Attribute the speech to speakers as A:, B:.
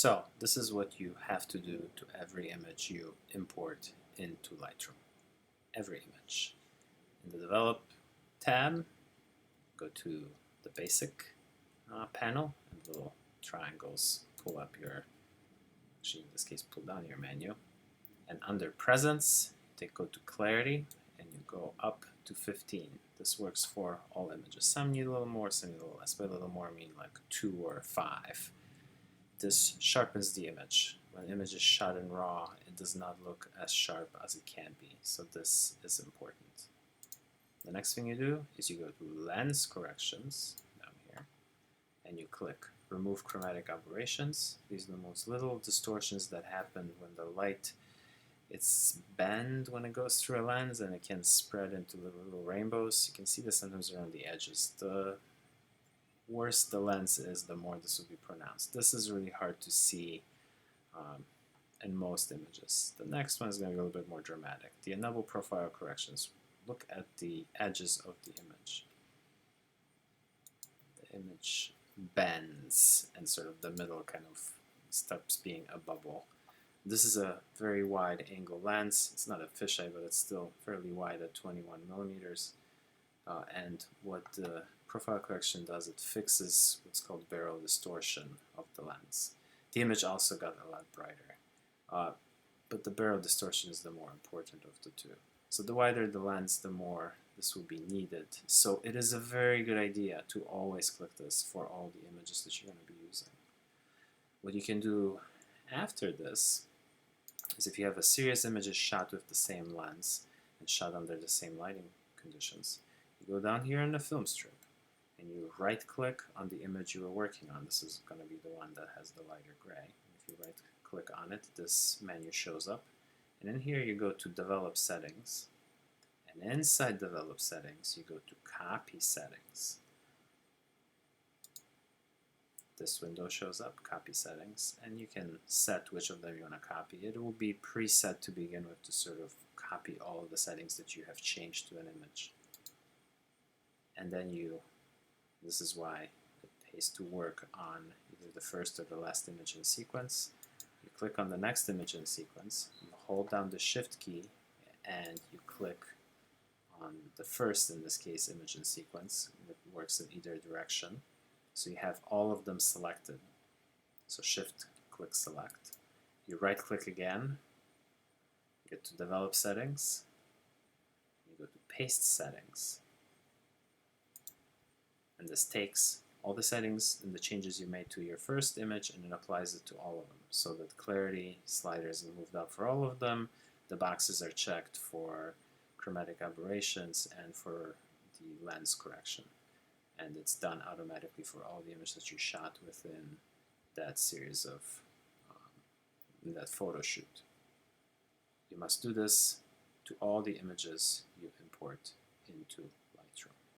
A: So this is what you have to do to every image you import into Lightroom. Every image. In the Develop tab, go to the Basic panel, and little triangles pull up your, actually in this case pull down your menu. And under Presence, go to Clarity, and you go up to 15. This works for all images. Some need a little more, some need a little less. By a little more, I mean like 2 or 5. This sharpens the image. When the image is shot in RAW, it does not look as sharp as it can be. So this is important. The next thing you do is you go to Lens Corrections down here, and you click Remove Chromatic Aberrations. These are the most little distortions that happen when the light it's bent when it goes through a lens, and it can spread into little rainbows. You can see this sometimes around the edges. The worse the lens is, the more this will be pronounced. This is really hard to see in most images. The next one is going to be a little bit more dramatic. The Enable Profile Corrections. Look at the edges of the image. The image bends, and sort of the middle kind of stops being a bubble. This is a very wide angle lens. It's not a fisheye, but it's still fairly wide at 21 millimeters. And what the profile correction does, it fixes what's called barrel distortion of the lens. The image also got a lot brighter, but the barrel distortion is the more important of the two. So the wider the lens, the more this will be needed. So it is a very good idea to always click this for all the images that you're going to be using. What you can do after this is, if you have a series of images shot with the same lens and shot under the same lighting conditions, you go down here in the film strip and you right click on the image you were working on. This is going to be the one that has the lighter gray. If you right click on it, this menu shows up, and in here you go to Develop Settings, and inside Develop Settings you go to Copy Settings. This window shows up, Copy Settings, and you can set which of them you want to copy. It will be preset to begin with to sort of copy all of the settings that you have changed to an image. And then this is why it pays to work on either the first or the last image in sequence. You click on the next image in sequence, you hold down the Shift key, and you click on the first, in this case, image in sequence. It works in either direction. So you have all of them selected. So Shift click Select. You right click again, you get to Develop Settings, you go to Paste Settings. And this takes all the settings and the changes you made to your first image, and it applies it to all of them. So that clarity sliders are moved up for all of them, the boxes are checked for chromatic aberrations and for the lens correction. And it's done automatically for all the images that you shot within that series of, that photo shoot. You must do this to all the images you import into